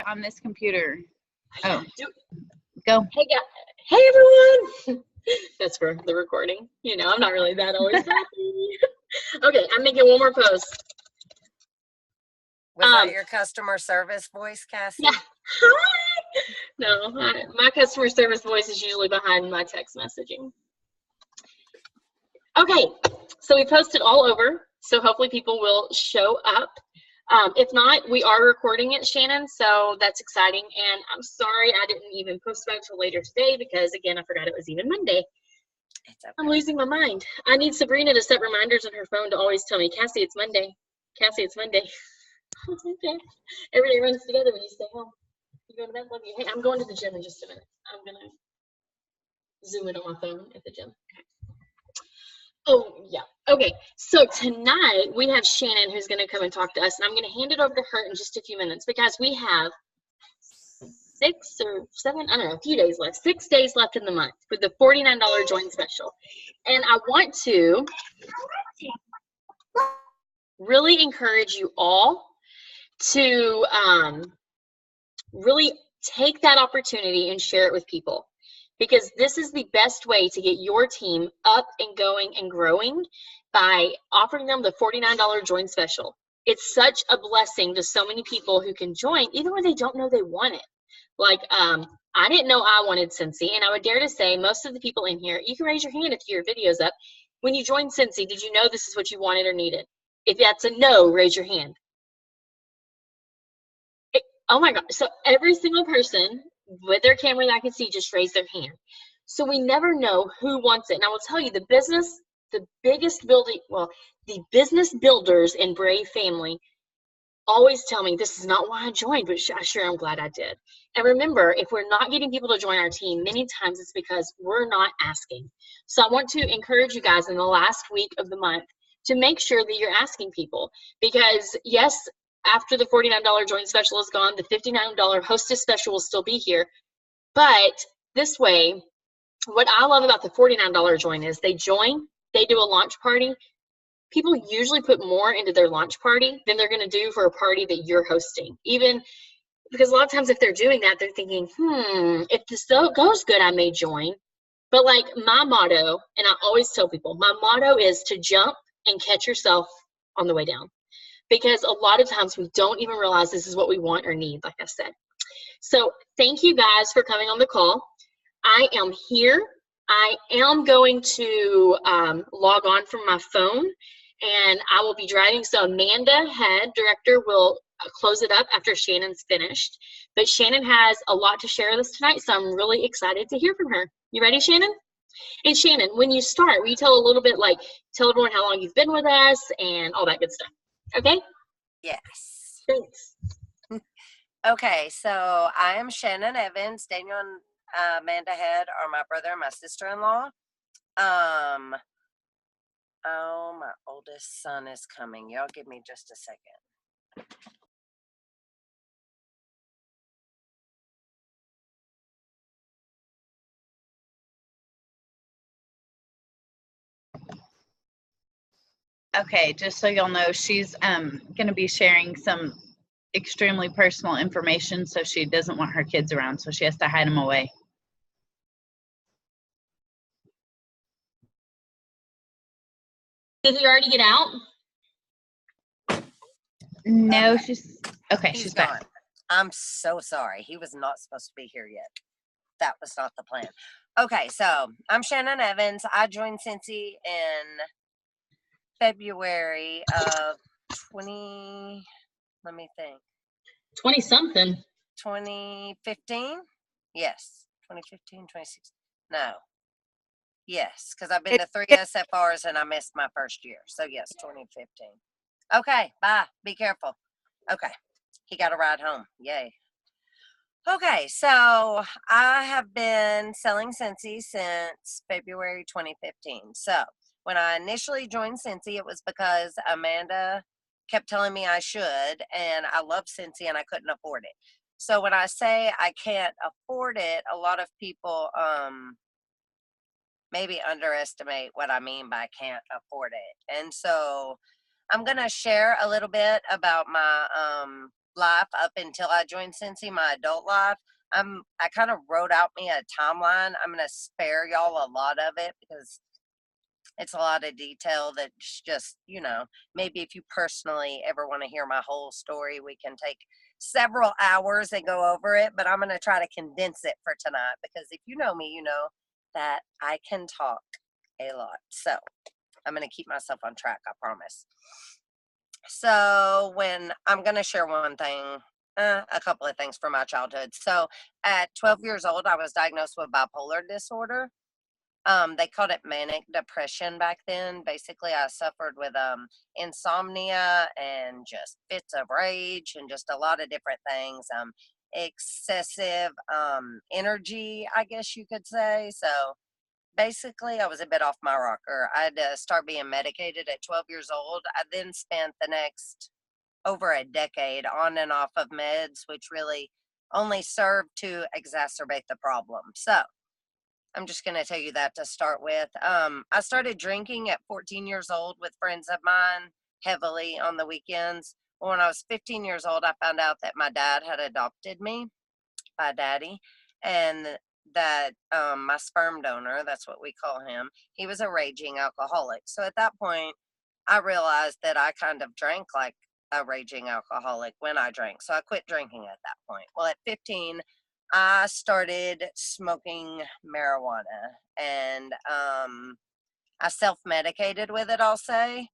on this computer. Oh, go. Hey everyone. That's for the recording. You know, I'm not really that always happy. Okay, I'm making one more post. Was that your customer service voice, Cassie? Yeah. Hi. No, my customer service voice is usually behind my text messaging. Okay, so we posted all over, so hopefully people will show up. If not, we are recording it, Shannon, so that's exciting. And I'm sorry I didn't even post about it till later today because, again, I forgot it was even Monday. It's okay. I'm losing my mind. I need Sabrina to set reminders on her phone to always tell me, Cassie, it's Monday. Cassie, it's Monday. Okay. Everybody runs together when you stay home. You going to bed? Love you. Hey, I'm going to the gym in just a minute. I'm going to zoom in on my phone at the gym. Okay. Oh, yeah. Okay, so tonight we have Shannon who's going to come and talk to us, and I'm going to hand it over to her in just a few minutes because we have 6 or 7, I don't know, a few days left, 6 days left in the month for the $49 join special. And I want to really encourage you all to really take that opportunity and share it with people. Because this is the best way to get your team up and going and growing by offering them the $49 join special. It's such a blessing to so many people who can join, even when they don't know they want it. Like, I didn't know I wanted Scentsy, and I would dare to say most of the people in here, you can raise your hand if your video's up. When you joined Scentsy, did you know this is what you wanted or needed? If that's a no, raise your hand. Oh my God. So every single person with their camera that I can see just raise their hand. So we never know who wants it. And I will tell you, the business builders in Brave family always tell me this is not why I joined, but I sure am glad I did. And remember, if we're not getting people to join our team, many times it's because we're not asking. So I want to encourage you guys in the last week of the month to make sure that you're asking people, because yes, after the $49 join special is gone, the $59 hostess special will still be here. But this way, what I love about the $49 join is they join, they do a launch party. People usually put more into their launch party than they're going to do for a party that you're hosting. Even because a lot of times if they're doing that, they're thinking, if this goes good, I may join. But like my motto, and I always tell people, my motto is to jump and catch yourself on the way down. Because a lot of times we don't even realize this is what we want or need, like I said. So thank you guys for coming on the call. I am here. I am going to log on from my phone, and I will be driving. So Amanda, head director, will close it up after Shannon's finished. But Shannon has a lot to share with us tonight, so I'm really excited to hear from her. You ready, Shannon? And Shannon, when you start, will you tell a little bit, like, tell everyone how long you've been with us and all that good stuff? Okay? Yes. Thanks. Okay, so I am Shannon Evans. Daniel and Amanda Head are my brother and my sister-in-law. Oh, my oldest son is coming. Y'all give me just a second. Okay, just so y'all know, she's going to be sharing some extremely personal information, so she doesn't want her kids around, so she has to hide them away. Did he already get out? No, okay. She's gone. back. I'm so sorry. He was not supposed to be here yet. That was not the plan. Okay, so I'm Shannon Evans. I joined Scentsy in February of 20 20-something. 2015? Yes. 2015, 2016. No. Yes, because I've been to 3 SFRs and I missed my first year. So yes, 2015. Okay, bye. Be careful. Okay. He got a ride home. Yay. Okay, so I have been selling Scentsy since February 2015. So when I initially joined Scentsy, it was because Amanda kept telling me I should, and I love Scentsy and I couldn't afford it. So when I say I can't afford it, a lot of people maybe underestimate what I mean by can't afford it. And so I'm going to share a little bit about my life up until I joined Scentsy, my adult life, I kind of wrote out me a timeline. I'm going to spare y'all a lot of it because it's a lot of detail that's just, maybe if you personally ever want to hear my whole story, we can take several hours and go over it, but I'm going to try to condense it for tonight because if you know me, you know that I can talk a lot. So I'm going to keep myself on track, I promise. So when I'm going to share one thing, a couple of things from my childhood. So at 12 years old, I was diagnosed with bipolar disorder. They called it manic depression back then. Basically, I suffered with insomnia and just fits of rage and just a lot of different things. Excessive energy, I guess you could say. So basically, I was a bit off my rocker. I had to start being medicated at 12 years old. I then spent the next over a decade on and off of meds, which really only served to exacerbate the problem. So I'm just going to tell you that to start with. I started drinking at 14 years old with friends of mine heavily on the weekends. When I was 15 years old, I found out that my dad had adopted me, my daddy, and that my sperm donor, that's what we call him, he was a raging alcoholic. So at that point, I realized that I kind of drank like a raging alcoholic when I drank. So I quit drinking at that point. Well, at 15, I started smoking marijuana and I self-medicated with it, I'll say.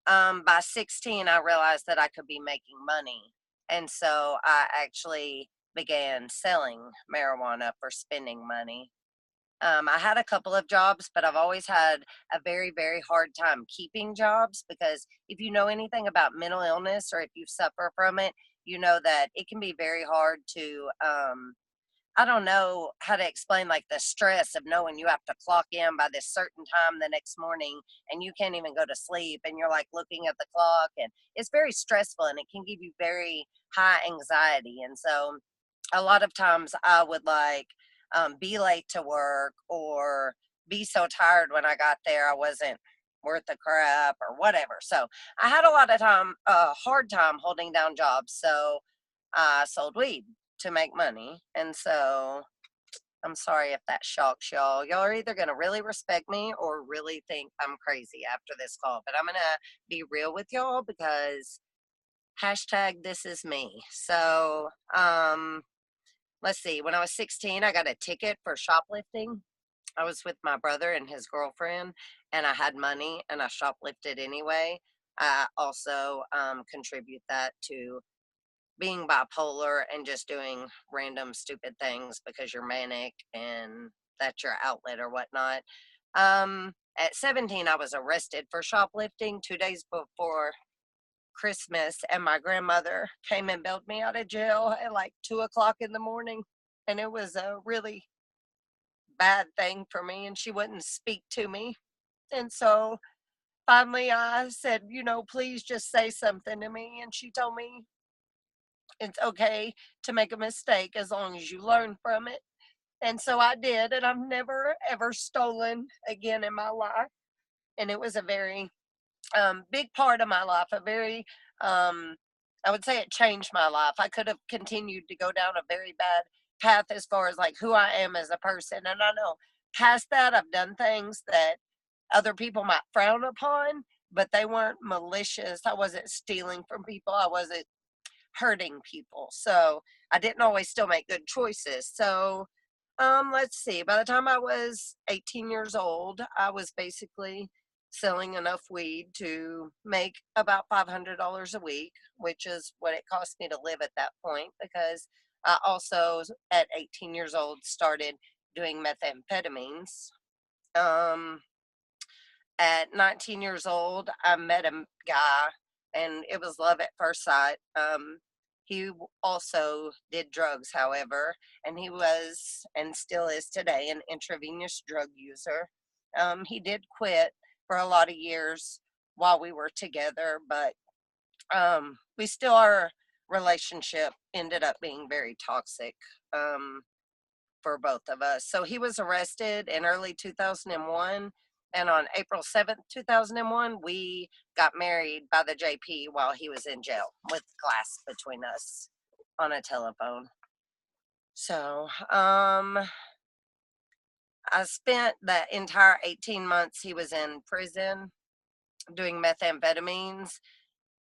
By 16, I realized that I could be making money. And so I actually began selling marijuana for spending money. I had a couple of jobs, but I've always had a very, very hard time keeping jobs because if you know anything about mental illness or if you suffer from it, you know that it can be very hard to I don't know how to explain like the stress of knowing you have to clock in by this certain time the next morning and you can't even go to sleep and you're like looking at the clock and it's very stressful and it can give you very high anxiety. And so a lot of times I would like be late to work or be so tired when I got there I wasn't worth the crap or whatever. So I had a lot of hard time holding down jobs. So I sold weed to make money. And so I'm sorry if that shocks y'all. Y'all are either going to really respect me or really think I'm crazy after this call. But I'm going to be real with y'all because hashtag this is me. So let's see. When I was 16, I got a ticket for shoplifting. I was with my brother and his girlfriend, and I had money, and I shoplifted anyway. I also contribute that to being bipolar and just doing random stupid things because you're manic and that's your outlet or whatnot. At 17, I was arrested for shoplifting 2 days before Christmas, and my grandmother came and bailed me out of jail at like 2 o'clock in the morning. And it was a really bad thing for me, and she wouldn't speak to me. And so finally I said, please just say something to me. And she told me it's okay to make a mistake as long as you learn from it. And so I did, and I've never ever stolen again in my life. And it was a very big part of my life, a very I would say it changed my life. I could have continued to go down a very bad path as far as like who I am as a person. And I know past that I've done things that other people might frown upon, but they weren't malicious. I wasn't stealing from people. I wasn't hurting people. So I didn't always still make good choices. So let's see, by the time I was 18 years old, I was basically selling enough weed to make about $500 a week, which is what it cost me to live at that point, because I also at 18 years old started doing methamphetamines. At 19 years old, I met a guy, and it was love at first sight. He also did drugs, however, and he was and still is today an intravenous drug user. He did quit for a lot of years while we were together, but we still, our relationship ended up being very toxic for both of us. So he was arrested in early 2001. And on April 7th, 2001, we got married by the JP while he was in jail with glass between us. on a telephone. So, I spent the entire 18 months he was in prison doing methamphetamines,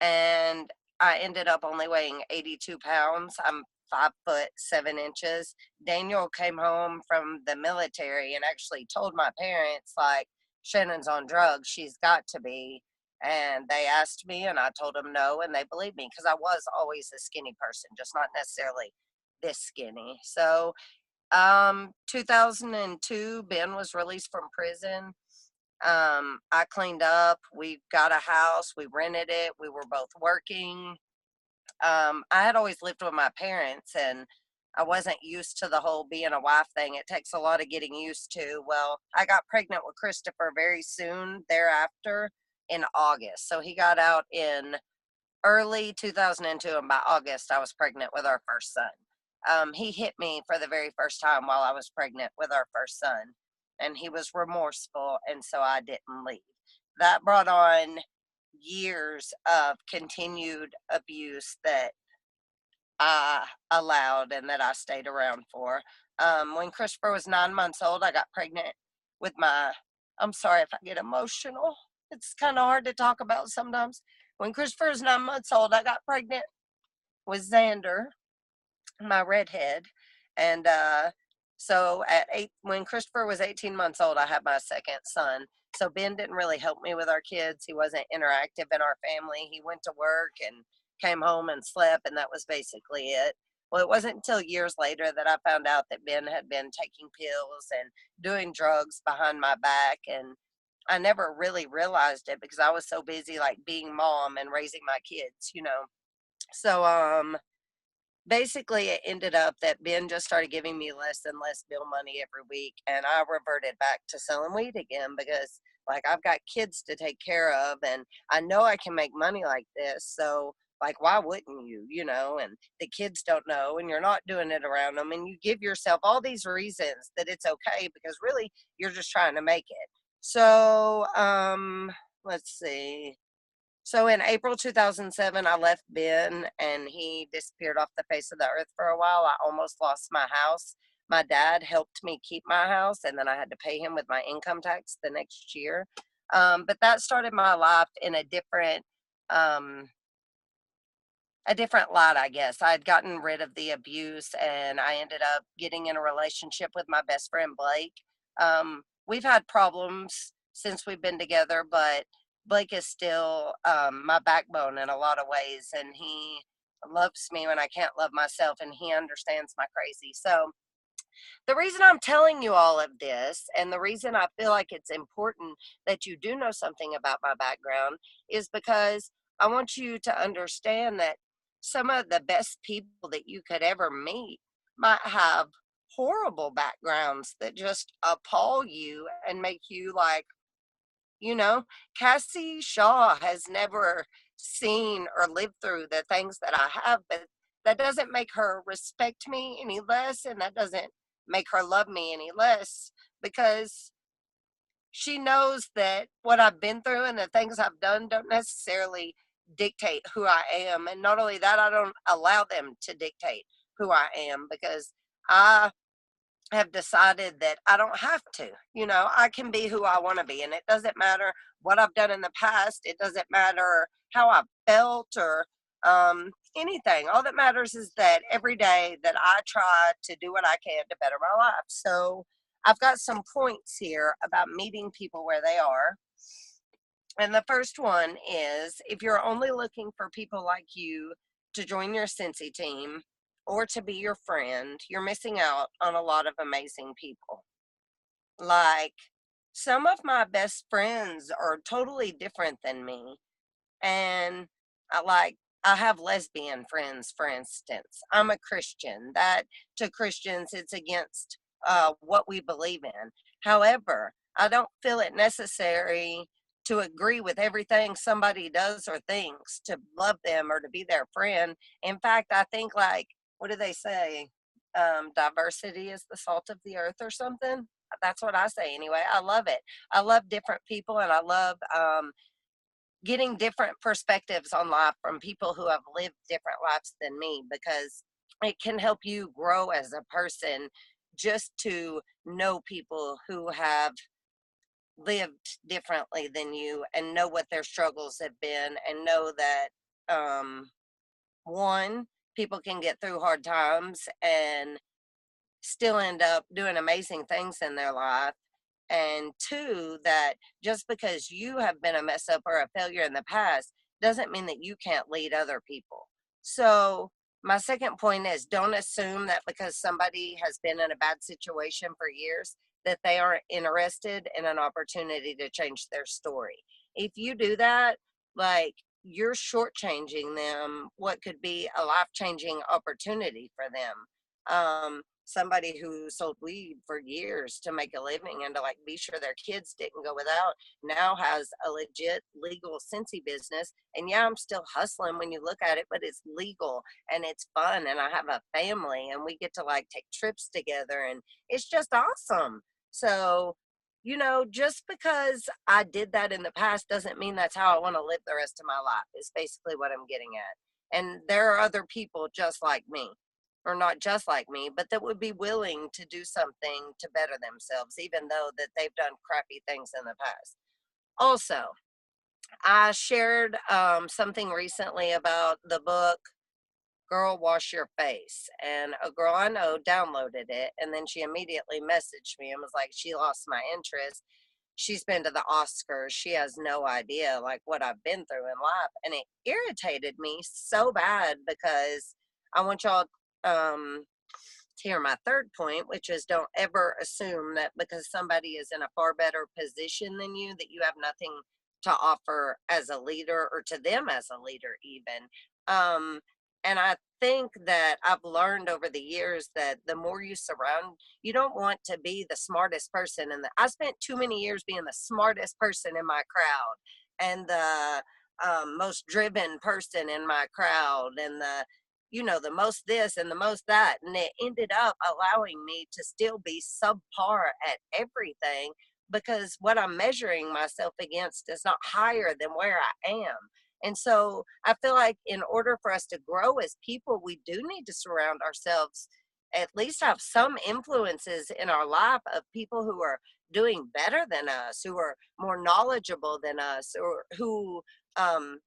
and I ended up only weighing 82 pounds. I'm 5'7". Daniel came home from the military and actually told my parents, like, Shannon's on drugs. She's got to be. And they asked me, and I told them no, and they believed me because I was always a skinny person, just not necessarily this skinny. So, 2002, Ben was released from prison. I cleaned up. We got a house. We rented it. We were both working. I had always lived with my parents, and I wasn't used to the whole being a wife thing. It takes a lot of getting used to. Well, I got pregnant with Christopher very soon thereafter in August. So he got out in early 2002, and by August, I was pregnant with our first son. He hit me for the very first time while I was pregnant with our first son, and he was remorseful, and so I didn't leave. That brought on years of continued abuse that I allowed and that I stayed around for. When Christopher was 9 months old, I got pregnant with I'm sorry if I get emotional. It's kind of hard to talk about sometimes. When Christopher was 9 months old, I got pregnant with Xander, my redhead. And so when Christopher was 18 months old, I had my second son. So Ben didn't really help me with our kids. He wasn't interactive in our family. He went to work and came home and slept, and that was basically it. Well, it wasn't until years later that I found out that Ben had been taking pills and doing drugs behind my back, and I never really realized it because I was so busy like being mom and raising my kids. So basically it ended up that Ben just started giving me less and less bill money every week, and I reverted back to selling weed again because like I've got kids to take care of, and I know I can make money like this. So like why wouldn't you, and the kids don't know, and you're not doing it around them, and you give yourself all these reasons that it's okay because really you're just trying to make it. So let's see. So in April 2007, I left Ben and he disappeared off the face of the earth for a while. I almost lost my house. My dad helped me keep my house, and then I had to pay him with my income tax the next year. But that started my life in um, a different light, I guess. I had gotten rid of the abuse, and I ended up getting in a relationship with my best friend, Blake. We've had problems since we've been together, but Blake is still my backbone in a lot of ways, and he loves me when I can't love myself, and he understands my crazy. So the reason I'm telling you all of this, and the reason I feel like it's important that you do know something about my background, is because I want you to understand that some of the best people that you could ever meet might have horrible backgrounds that just appall you and make you like, you know, Cassie Shaw has never seen or lived through the things that I have, but that doesn't make her respect me any less, and that doesn't make her love me any less because she knows that what I've been through and the things I've done don't necessarily dictate who I am. And not only that, I don't allow them to dictate who I am because I have decided that I don't have to. I can be who I want to be, and it doesn't matter what I've done in the past. It doesn't matter how I felt or anything. All that matters is that every day that I try to do what I can to better my life. So I've got some points here about meeting people where they are. And the first one is if you're only looking for people like you to join your Scentsy team or to be your friend, you're missing out on a lot of amazing people. Like, some of my best friends are totally different than me. And I have lesbian friends, for instance. I'm a Christian. That to Christians, it's against what we believe in. However, I don't feel it necessary to agree with everything somebody does or thinks to love them or to be their friend. In fact, I think like, what do they say? Diversity is the salt of the earth or something. That's what I say anyway. I love it. I love different people, and I love getting different perspectives on life from people who have lived different lives than me because it can help you grow as a person, just to know people who have lived differently than you and know what their struggles have been, and know that one, people can get through hard times and still end up doing amazing things in their life. And two, that just because you have been a mess up or a failure in the past doesn't mean that you can't lead other people. So, my second point is, don't assume that because somebody has been in a bad situation for years that they aren't interested in an opportunity to change their story. If you do that, like, you're shortchanging them what could be a life changing opportunity for them. Somebody who sold weed for years to make a living and to like be sure their kids didn't go without now has a legit legal Scentsy business. And yeah, I'm still hustling when you look at it, but it's legal and it's fun. And I have a family and we get to like take trips together and it's just awesome. So, just because I did that in the past doesn't mean that's how I want to live the rest of my life, is basically what I'm getting at. And there are other people just like me, or not just like me, but that would be willing to do something to better themselves, even though that they've done crappy things in the past. Also, I shared something recently about the book Girl Wash Your Face, and a girl I know downloaded it, and then she immediately messaged me and was like, she lost my interest. She's been to the Oscars. She has no idea like what I've been through in life. And it irritated me so bad, because I want y'all to hear my third point, which is, don't ever assume that because somebody is in a far better position than you, that you have nothing to offer as a leader, or to them as a leader even. And I think that I've learned over the years that the more you surround, you don't want to be the smartest person. And I spent too many years being the smartest person in my crowd, and the most driven person in my crowd, and the most this and the most that. And it ended up allowing me to still be subpar at everything, because what I'm measuring myself against is not higher than where I am. And so I feel like in order for us to grow as people, we do need to surround ourselves, at least have some influences in our life of people who are doing better than us, who are more knowledgeable than us, or who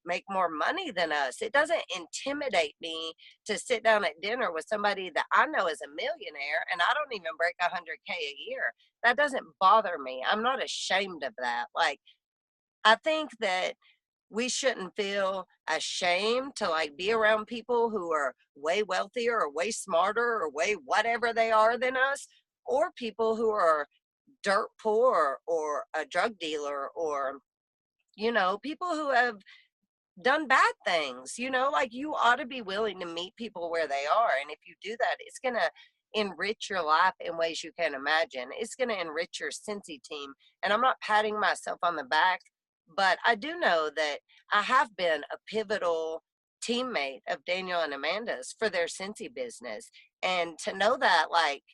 make more money than us. It doesn't intimidate me to sit down at dinner with somebody that I know is a millionaire and I don't even break 100K a year. That doesn't bother me. I'm not ashamed of that. Like, I think that we shouldn't feel ashamed to like be around people who are way wealthier or way smarter or way whatever they are than us, or people who are dirt poor or a drug dealer, or people who have done bad things. Like, you ought to be willing to meet people where they are. And if you do that, it's going to enrich your life in ways you can't imagine. It's going to enrich your Scentsy team. And I'm not patting myself on the back, but I do know that I have been a pivotal teammate of Daniel and Amanda's for their Scentsy business. And to know that, like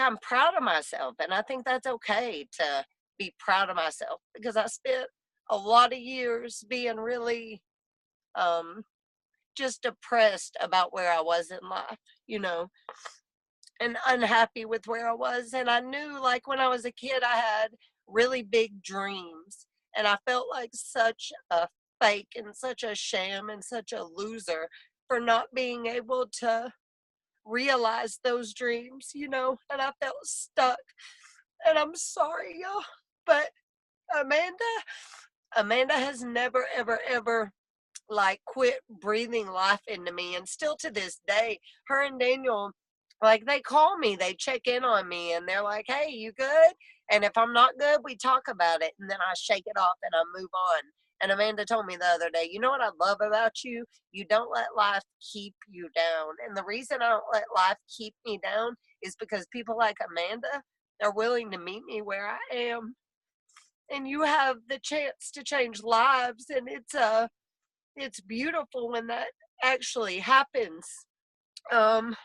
I'm proud of myself. And I think that's okay to be proud of myself, because I spent a lot of years being really just depressed about where I was in life, and unhappy with where I was. And I knew, like, when I was a kid, I had really big dreams, and I felt like such a fake and such a sham and such a loser for not being able to realize those dreams, and I felt stuck. And I'm sorry, y'all, but Amanda has never, ever, ever like quit breathing life into me. And still to this day, her and Daniel, like, they call me, they check in on me, and they're like, hey, you good? And if I'm not good, we talk about it, and then I shake it off and I move on. And Amanda told me the other day, you know what I love about you? You don't let life keep you down. And the reason I don't let life keep me down is because people like Amanda are willing to meet me where I am. And you have the chance to change lives, and it's beautiful when that actually happens. I'm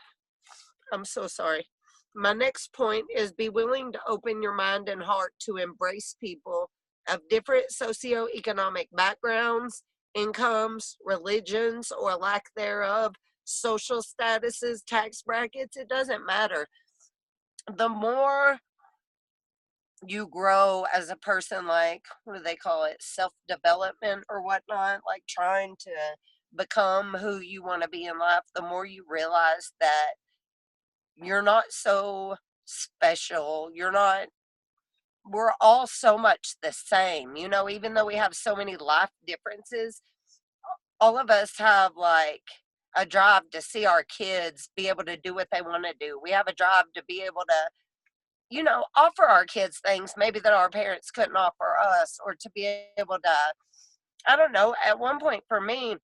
so sorry. My next point is, be willing to open your mind and heart to embrace people of different socioeconomic backgrounds, incomes, religions, or lack thereof, social statuses, tax brackets, it doesn't matter. The more you grow as a person, like, what do they call it? Self-development or whatnot, like trying to become who you want to be in life, the more you realize that you're not so special. We're all so much the same, even though we have so many life differences, all of us have like a drive to see our kids be able to do what they want to do. We have a drive to be able to, offer our kids things maybe that our parents couldn't offer us, or to be able to, I don't know, at one point for me,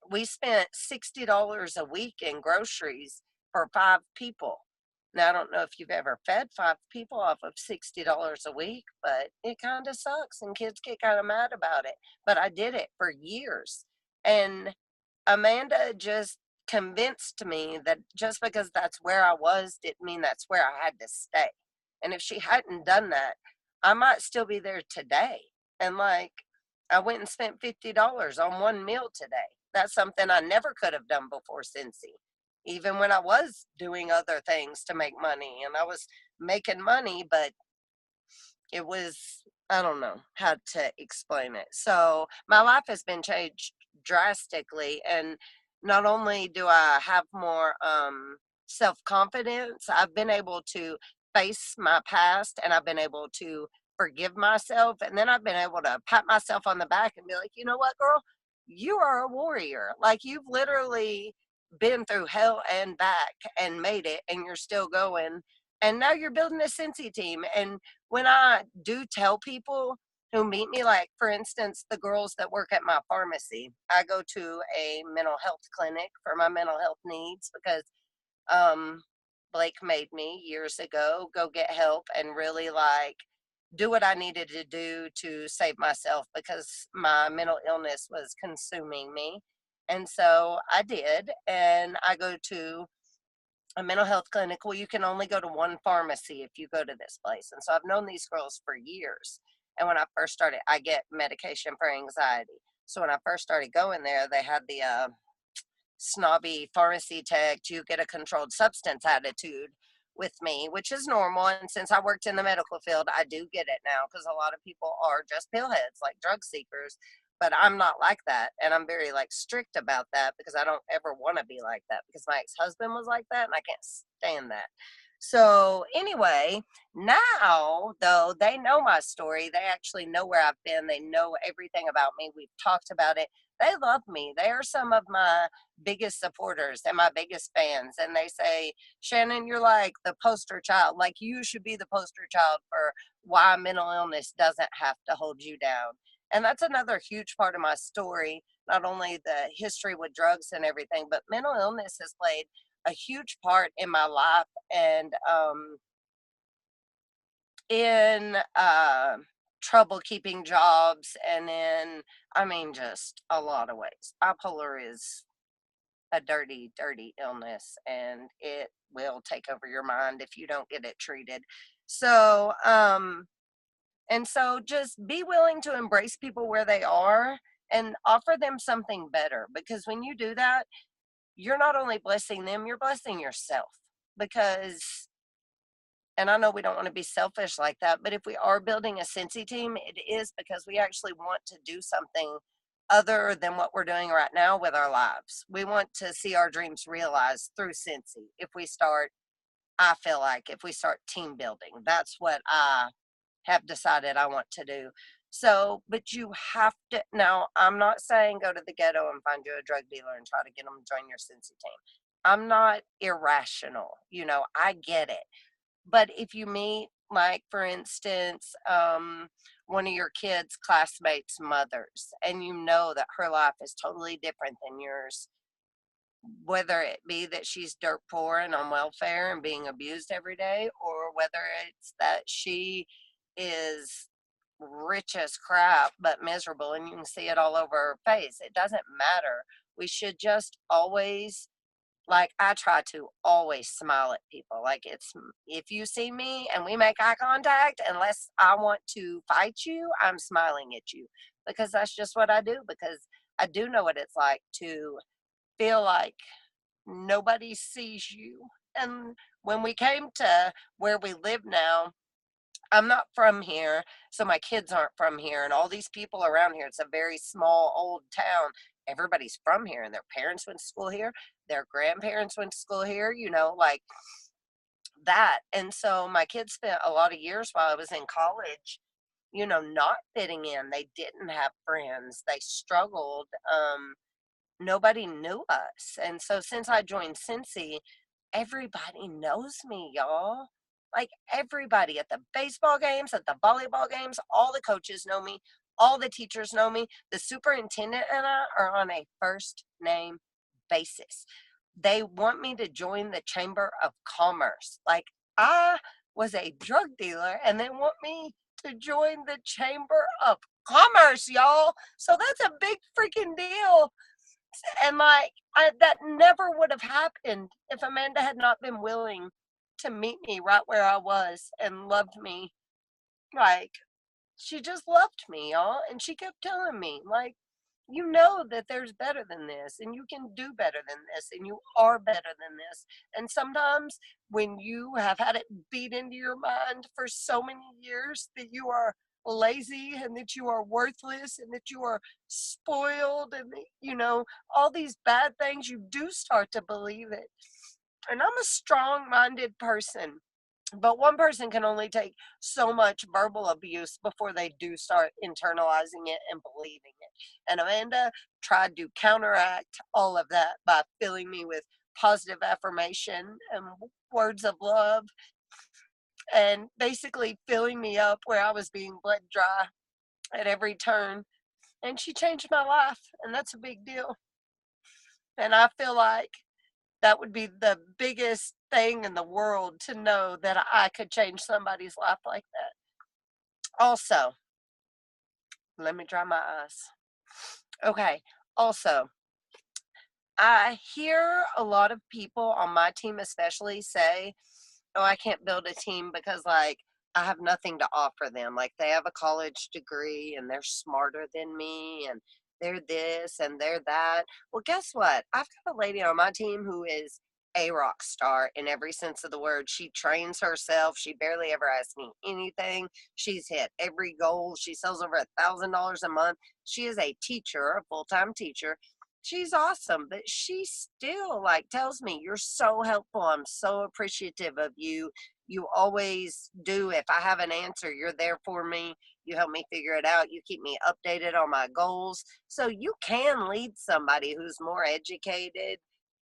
we spent $60 a week in groceries for 5 people. Now, I don't know if you've ever fed 5 people off of $60 a week, but it kind of sucks and kids get kind of mad about it. But I did it for years. And Amanda just convinced me that just because that's where I was didn't mean that's where I had to stay. And if she hadn't done that, I might still be there today. And like, I went and spent $50 on one meal today. That's something I never could have done before Scentsy, even when I was doing other things to make money, and I was making money, but it was, I don't know how to explain it. So my life has been changed drastically, and not only do I have more self-confidence, I've been able to face my past, and I've been able to forgive myself, and then I've been able to pat myself on the back and be like, you know what, girl, you are a warrior. Like, you've literally been through hell and back and made it, and you're still going, and now you're building a Scentsy team. And when I do tell people who meet me, like for instance, the girls that work at my pharmacy, I go to a mental health clinic for my mental health needs because um, Blake made me years ago go get help and really like do what I needed to do to save myself because my mental illness was consuming me. And so I did, and I go to a mental health clinic. Well, you can only go to one pharmacy if you go to this place. And so I've known these girls for years. And when I first started, I get medication for anxiety. So when I first started going there, they had the snobby pharmacy tech, you get a controlled substance attitude with me, which is normal. And since I worked in the medical field, I do get it now because a lot of people are just pillheads, like drug seekers. But I'm not like that. And I'm very like strict about that because I don't ever want to be like that because my ex-husband was like that and I can't stand that. So anyway, now though they know my story, they actually know where I've been. They know everything about me. We've talked about it. They love me. They are some of my biggest supporters and my biggest fans. And they say, Shannon, you're like the poster child. Like, you should be the poster child for why mental illness doesn't have to hold you down. And that's another huge part of my story. Not only the history with drugs and everything, but mental illness has played a huge part in my life and in trouble keeping jobs and in, I mean, just a lot of ways. Bipolar is a dirty, dirty illness, and it will take over your mind if you don't get it treated. So, and so just be willing to embrace people where they are and offer them something better, because when you do that, you're not only blessing them, you're blessing yourself. Because, and I know we don't want to be selfish like that, but if we are building a Scentsy team, it is because we actually want to do something other than what we're doing right now with our lives. We want to see our dreams realized through Scentsy. If we start, I feel like if we start team building, that's what I have decided I want to do. So, but you have to, now I'm not saying go to the ghetto and find you a drug dealer and try to get them to join your Scentsy team. I'm not irrational, I get it. But if you meet, like, for instance, one of your kids' classmates' mothers, and you know that her life is totally different than yours, whether it be that she's dirt poor and on welfare and being abused every day, or whether it's that she is rich as crap but miserable and you can see it all over her face, it doesn't matter. We should just always, like, I try to always smile at people. Like, it's, if you see me and we make eye contact, unless I want to fight you, I'm smiling at you, because that's just what I do, because I do know what it's like to feel like nobody sees you. And when we came to where we live now, I'm not from here, so my kids aren't from here, and all these people around here, it's a very small, old town. Everybody's from here, and their parents went to school here, their grandparents went to school here, like that. And so my kids spent a lot of years while I was in college, not fitting in. They didn't have friends. They struggled. Nobody knew us. And so since I joined Scentsy, everybody knows me, y'all. Like everybody at the baseball games, at the volleyball games, all the coaches know me. All the teachers know me. The superintendent and I are on a first name basis. They want me to join the Chamber of Commerce. Like I was a drug dealer and they want me to join the Chamber of Commerce, y'all. So that's a big freaking deal. And that never would have happened if Amanda had not been willing to meet me right where I was and loved me. Like, she just loved me, y'all. And she kept telling me, like, that there's better than this, and you can do better than this, and you are better than this. And sometimes when you have had it beat into your mind for so many years that you are lazy and that you are worthless and that you are spoiled and all these bad things, you do start to believe it. And I'm a strong-minded person, but one person can only take so much verbal abuse before they do start internalizing it and believing it. And Amanda tried to counteract all of that by filling me with positive affirmation and words of love, and basically filling me up where I was being bled dry at every turn. And she changed my life, and that's a big deal. And I feel like that would be the biggest thing in the world, to know that I could change somebody's life like that. Also, let me dry my eyes. Okay. Also, I hear a lot of people on my team especially say, oh, I can't build a team because I have nothing to offer them. Like they have a college degree and they're smarter than me and they're this and they're that. Well, guess what? I've got a lady on my team who is a rock star in every sense of the word. She trains herself. She barely ever asks me anything. She's hit every goal. She sells over $1,000 a month. She is a teacher, a full-time teacher. She's awesome, but she still tells me, you're so helpful. I'm so appreciative of you. You always do. If I have an answer, you're there for me. You help me figure it out. You keep me updated on my goals. So you can lead somebody who's more educated,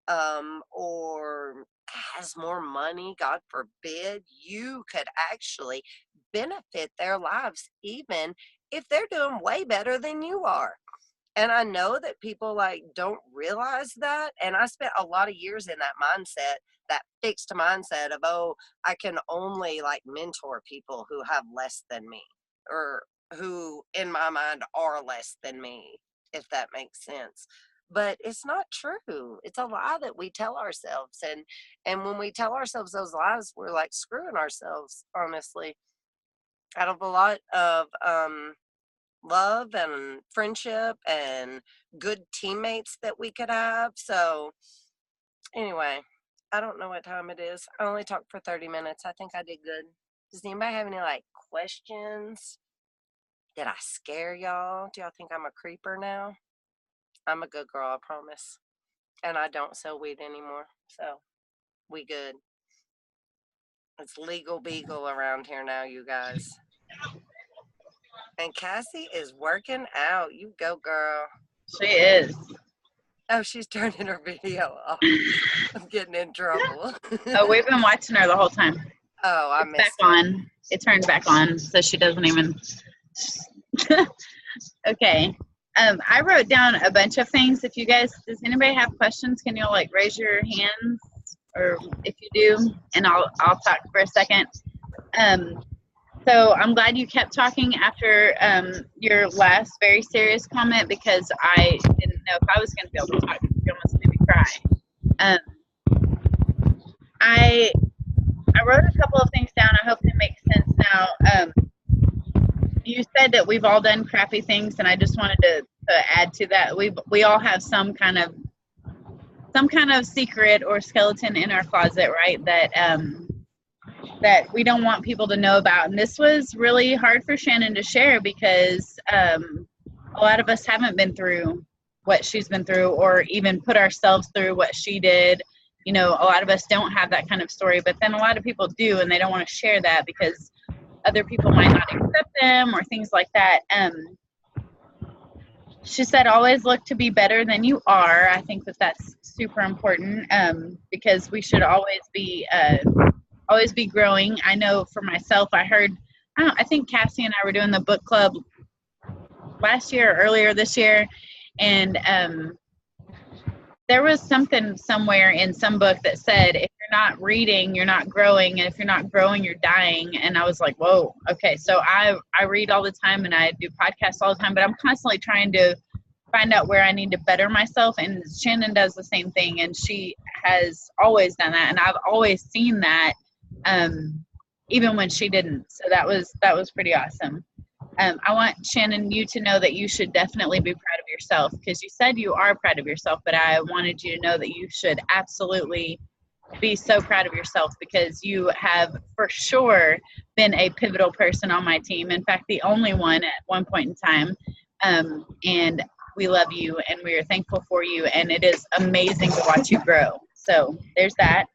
or has more money, God forbid. You could actually benefit their lives even if they're doing way better than you are. And I know that people don't realize that. And I spent a lot of years in that mindset, that fixed mindset of, oh, I can only mentor people who have less than me, or who in my mind are less than me, if that makes sense. But it's not true. It's a lie that we tell ourselves. And when we tell ourselves those lies, we're screwing ourselves, honestly, out of a lot of love and friendship and good teammates that we could have. So anyway, I don't know what time it is. I only talked for 30 minutes. I think I did good. Does anybody have any questions? Did I scare y'all? Do y'all think I'm a creeper now? I'm a good girl, I promise. And I don't sell weed anymore. So we good. It's legal beagle around here now, you guys. And Cassie is working out. You go, girl. She is. Oh, she's turning her video off. I'm getting in trouble. Oh, we've been watching her the whole time. Oh, I missed it. On. It turned back on, so she doesn't even. Okay. I wrote down a bunch of things. If you guys, does anybody have questions? Can you raise your hands, or if you do, and I'll talk for a second. So I'm glad you kept talking after your last very serious comment, because I didn't know if I was going to be able to talk. You almost made me cry. I wrote a couple of things down. I hope it makes sense now. You said that we've all done crappy things, and I just wanted to add to that. We all have some kind of some kind of secret or skeleton in our closet, right? That we don't want people to know about. And this was really hard for Shannon to share because a lot of us haven't been through what she's been through, or even put ourselves through what she did. You know, a lot of us don't have that kind of story, but then a lot of people do, and they don't want to share that because other people might not accept them or things like that. She said, always look to be better than you are. I think that that's super important, because we should always be growing. I know for myself, I think Cassie and I were doing the book club last year or earlier this year, and there was something somewhere in some book that said, if you're not reading, you're not growing, and if you're not growing, you're dying. And I was like, whoa, okay. So I read all the time, and I do podcasts all the time, but I'm constantly trying to find out where I need to better myself. And Shannon does the same thing, and she has always done that, and I've always seen that, even when she didn't. So that was pretty awesome. I want, Shannon, you to know that you should definitely be proud of yourself, because you said you are proud of yourself, but I wanted you to know that you should absolutely be so proud of yourself, because you have for sure been a pivotal person on my team. In fact, the only one at one point in time. And we love you, and we are thankful for you, and it is amazing to watch you grow. So there's that.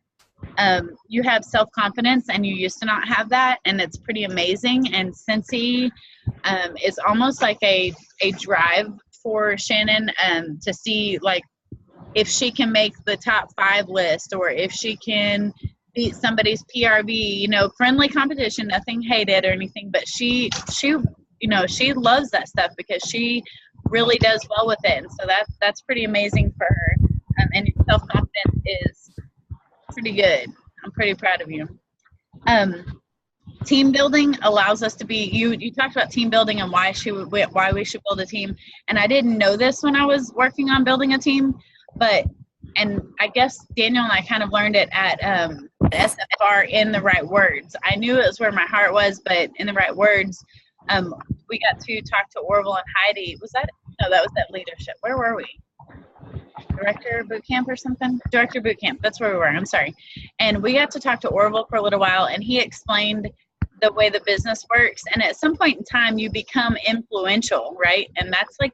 You have self-confidence, and you used to not have that, and it's pretty amazing. And Scentsy is almost like a drive for Shannon, to see, like, if she can make the top 5 list, or if she can beat somebody's PRV, you know, friendly competition, nothing hated or anything, but she you know, she loves that stuff because she really does well with it. And so that's pretty amazing for her. And your self-confidence is pretty good. I'm pretty proud of you. Team building allows us to be, you talked about team building and why we should build a team. And I didn't know this when I was working on building a team, and I guess Daniel and I kind of learned it at SFR in the right words. I knew it was where my heart was, but in the right words. We got to talk to Orville and Heidi. That was that leadership. Where were we? Director boot camp or something? Director boot camp. That's where we were. I'm sorry. And we got to talk to Orville for a little while, and he explained the way the business works. And at some point in time, you become influential, right? And that's like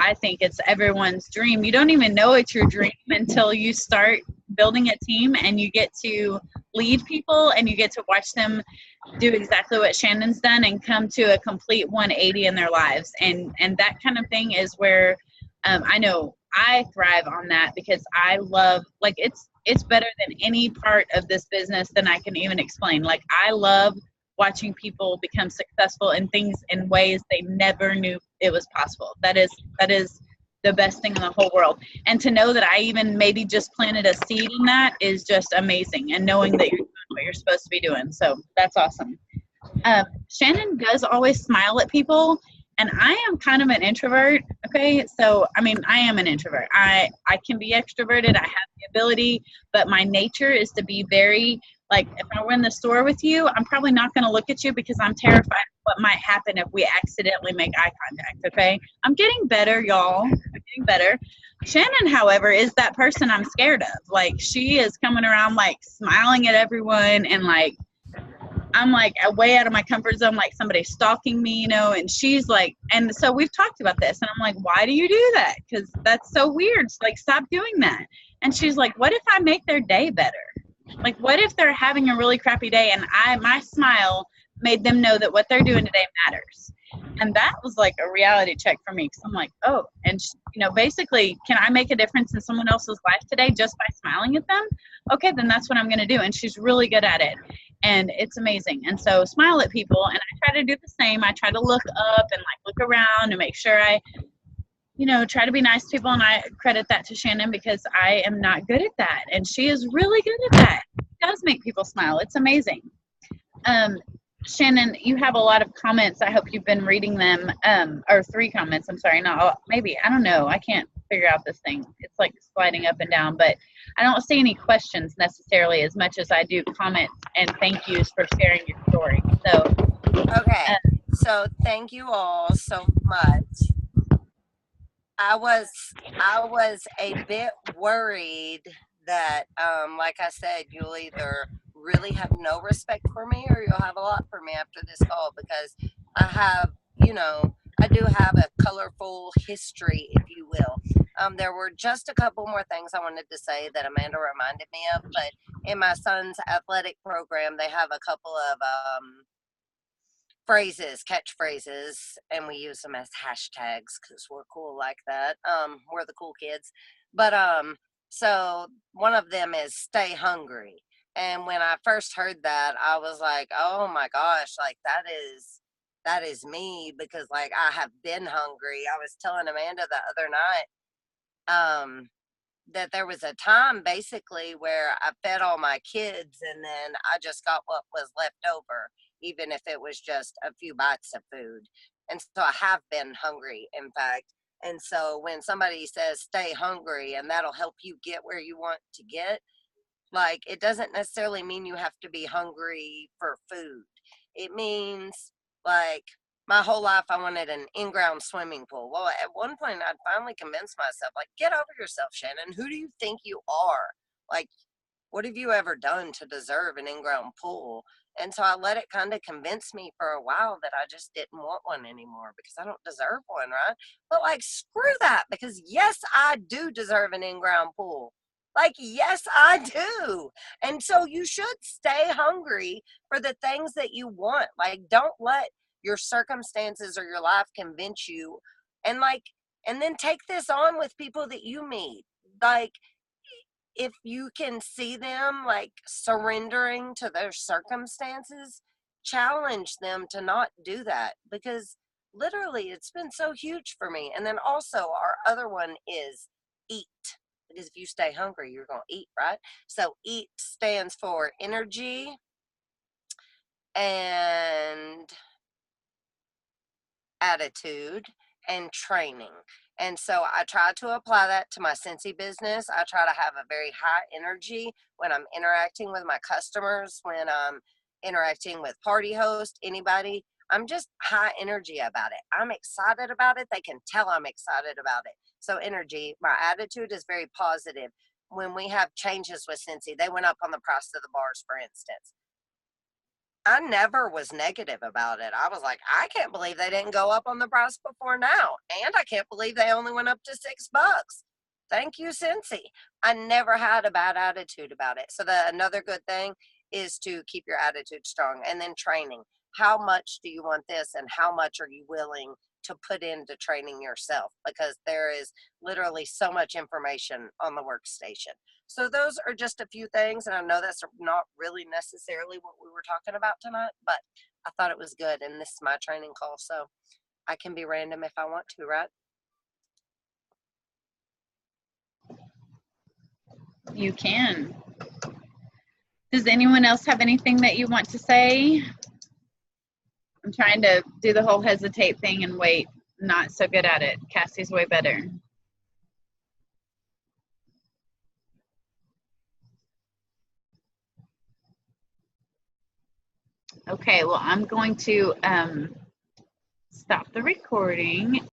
I think it's everyone's dream. You don't even know it's your dream until you start building a team and you get to lead people and you get to watch them do exactly what Shannon's done and come to a complete 180 in their lives. And that kind of thing is where I know I thrive on that, because I love, like, it's better than any part of this business than I can even explain. Like, I love watching people become successful in things in ways they never knew it was possible. That is the best thing in the whole world. And to know that I even maybe just planted a seed in that is just amazing. And knowing that you're doing what you're supposed to be doing. So that's awesome. Shannon does always smile at people. And I am kind of an introvert. Okay. So, I mean, I am an introvert. I can be extroverted. I have the ability, but my nature is to be very, like, if I were in the store with you, I'm probably not going to look at you because I'm terrified of what might happen if we accidentally make eye contact. Okay. I'm getting better, y'all. I'm getting better. Shannon, however, is that person I'm scared of. Like, she is coming around, like, smiling at everyone, and, like, I'm like way out of my comfort zone, like somebody stalking me, you know, and she's like, and so we've talked about this, and I'm like, why do you do that? Because that's so weird. It's like, stop doing that. And she's like, what if I make their day better? Like, what if they're having a really crappy day and my smile made them know that what they're doing today matters? And that was like a reality check for me, because I'm like, oh, and you know, basically, can I make a difference in someone else's life today just by smiling at them? Okay, then that's what I'm going to do. And she's really good at it. And it's amazing. And so smile at people, and I try to do the same. I try to look up and, like, look around and make sure I, you know, try to be nice to people. And I credit that to Shannon, because I am not good at that. And she is really good at that. She does make people smile. It's amazing. Shannon, you have a lot of comments. I hope you've been reading them, or 3 comments. I'm sorry. Not maybe. I don't know. I can't figure out this thing. It's like sliding up and down, but I don't see any questions necessarily as much as I do comments and thank yous for sharing your story. So, okay. So thank you all so much. I was a bit worried that, like I said, you'll either really have no respect for me or you'll have a lot for me after this call, because I have, I do have a colorful history, if you will. There were just a couple more things I wanted to say that Amanda reminded me of, but in my son's athletic program, they have a couple of phrases, catchphrases, and we use them as hashtags because we're cool like that. We're the cool kids. But so one of them is stay hungry. And when I first heard that, I was like, oh my gosh, like that is me, because like I have been hungry. I was telling Amanda the other night, that there was a time basically where I fed all my kids and then I just got what was left over, even if it was just a few bites of food. And so I have been hungry, in fact. And so when somebody says stay hungry and that'll help you get where you want to get, like, it doesn't necessarily mean you have to be hungry for food. It means, like, my whole life I wanted an in-ground swimming pool. Well, at one point I'd finally convinced myself, like, get over yourself, Shannon. Who do you think you are? Like, what have you ever done to deserve an in-ground pool? And so I let it kind of convince me for a while that I just didn't want one anymore because I don't deserve one, right? But like, screw that, because yes, I do deserve an in-ground pool. Like, yes, I do. And so you should stay hungry for the things that you want. Like, don't let your circumstances or your life convince you. And like, and then take this on with people that you meet. Like, if you can see them like surrendering to their circumstances, challenge them to not do that, because literally it's been so huge for me. And then also our other one is eat, because if you stay hungry, you're going to eat, right? So eat stands for energy and attitude and training. And so I try to apply that to my Scentsy business. I try to have a very high energy when I'm interacting with my customers, when I'm interacting with party hosts, anybody. I'm just high energy about it. I'm excited about it. They can tell I'm excited about it. So energy, my attitude is very positive. When we have changes with Scentsy, they went up on the price of the bars, for instance. I never was negative about it. I was like, I can't believe they didn't go up on the price before now. And I can't believe they only went up to $6. Thank you, Scentsy. I never had a bad attitude about it. So another good thing is to keep your attitude strong. And then training. How much do you want this and how much are you willing to put into training yourself? Because there is literally so much information on the workstation. So those are just a few things, and I know that's not really necessarily what we were talking about tonight, but I thought it was good, and this is my training call, so I can be random if I want to, right? You can. Does anyone else have anything that you want to say? I'm trying to do the whole hesitate thing and wait. Not so good at it. Cassie's way better. Okay, well, I'm going to stop the recording